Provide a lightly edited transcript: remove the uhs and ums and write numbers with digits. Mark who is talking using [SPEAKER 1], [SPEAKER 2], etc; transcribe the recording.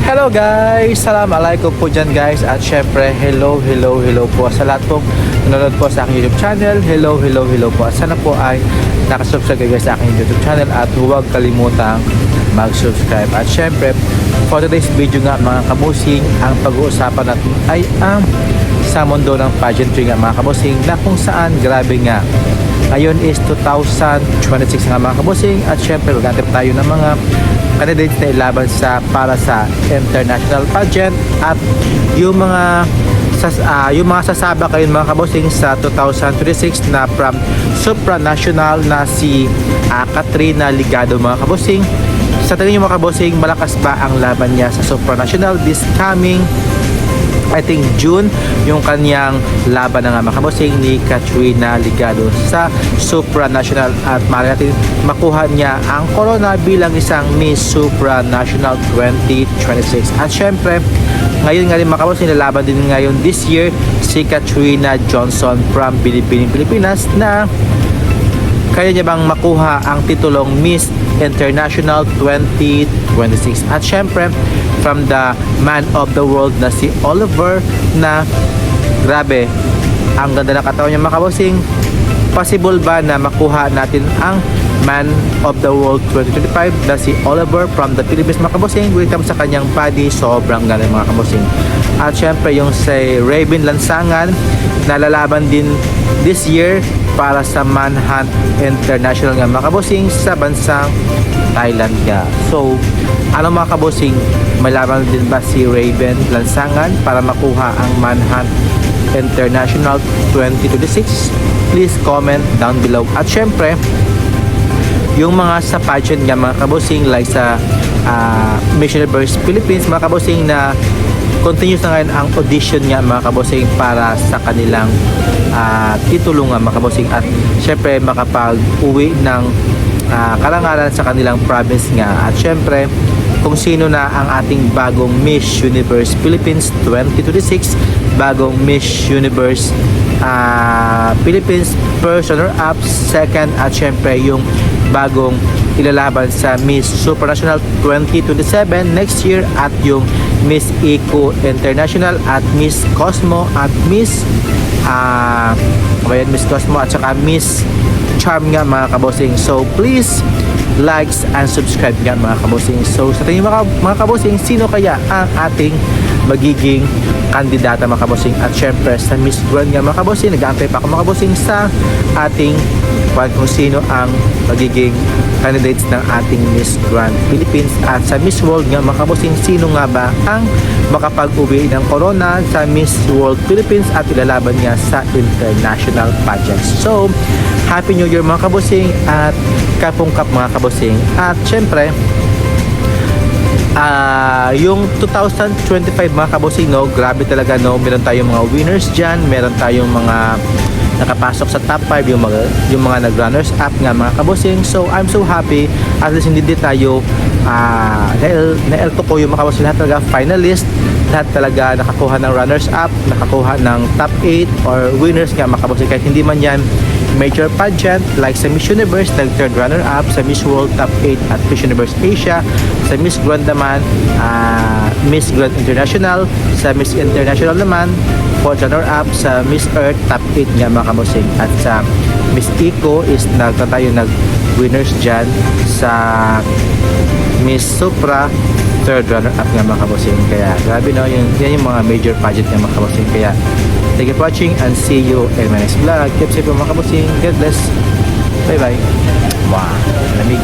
[SPEAKER 1] Hello guys! Assalamualaikum po dyan guys. At syempre, hello po sa lahat pong nanonood po sa aking YouTube channel. Hello po. At sana po ay nakasubscribe kayo guys sa aking YouTube channel. At huwag kalimutang mag-subscribe. At syempre, for today's video nga mga kabusing, ang pag-uusapan natin ay ang sa mundo ng pageantry nga mga kabusing, na kung saan grabe nga. Ngayon is 2026 nga mga kabusing. At syempre, maghanap tayo ng mga candidates na ilaban para sa international pageant at yung mga sasaba kayo mga kabosing sa 2026 na from supranational na si Katrina Ligado mga kabosing. Sa tingin nyo mga kabosing, malakas ba ang laban niya sa supranational this coming I think June, yung kanyang laban na nga mga kabosing ni Katrina Ligado sa supranational, at maaari natin makuha niya ang corona bilang isang Miss Supranational 2026. At syempre, ngayon nga rin mga kabosing, lalaban din ngayon this year si Katrina Johnson from Bilipining, Pilipinas, na kaya niya bang makuha ang titulong Miss International 2026. At syempre, from the man of the world na si Oliver, na grabe, ang ganda ng katawan niya mga kabosing. Possible ba na makuha natin ang man of the world 2025 na si Oliver from the Philippines mga kabosing? Welcome sa kanyang body, sobrang galing mga kabosing. At syempre yung si Raven Lansangan na lalaban din this year para sa Manhunt International nga mga kabosing sa bansang Thailand nga. So, ano mga kabosing, malaban din ba si Raven Lansangan para makuha ang Manhunt International 2026? Please comment down below. At syempre, yung mga sa pageant nga mga kabosing, like sa Miss Universe Philippines mga kabosing, na continuous na ngayon ang audition nga mga kabosing para sa kanilang titulo nga mga kabosing, at syempre makapag-uwi ng karangalan sa kanilang province nga. At syempre, kung sino na ang ating bagong Miss Universe Philippines 2026, bagong Miss Universe Philippines first runner-up, second, at syempre yung bagong ilalaban sa Miss Supranational 2027 next year, at yung Miss Eco International at Miss Cosmo at Miss Cosmo at saka Miss Charm nga mga kabosing. So please likes and subscribe nga mga kabosing. So sa tingin mga kabosing, sino kaya ang ating magiging kandidata mga kabosing? At syempre sa Miss Grand nga mga kabosing, nag-aantay pa ako mga kabosing sa ating kung sino ang magiging candidates ng ating Miss Grand Philippines. At sa Miss World nga mga kabosing, sino nga ba ang makapag-uwi ng corona sa Miss World Philippines at ilalaban niya sa international pageants. So, Happy New Year mga kabosing at kapong-kap mga kabosing. At syempre, yung 2025 mga kabosing, no, grabe talaga, no, meron tayong mga winners dyan, meron tayong mga nakapasok sa top 5, yung mga nag-runners up nga mga kabosing. So I'm so happy, at least hindi tayo na-elto ko yung mga kabosing, lahat talaga finalist, lahat talaga nakakuha ng runners up, nakakuha ng top 8 or winners nga mga kabosing. Kahit hindi man yan major pageant like sa Miss Universe, nag-third runner-up, sa Miss World top 8 at Miss Universe Asia, sa Miss Grand naman Miss Grand International, sa Miss International naman 4th runner-up, sa Miss Earth top 8 nga mga kabosing, at sa Miss Eco is nag-winners dyan, sa Miss Supra 3rd runner-up nga mga kabosing. Kaya grabe, no, yan yung mga major pageant nga mga kabosing. Kaya thank you for watching and see you in my next vlog. Keep safe mga kabosing. God bless. Bye bye. Wow, lamig.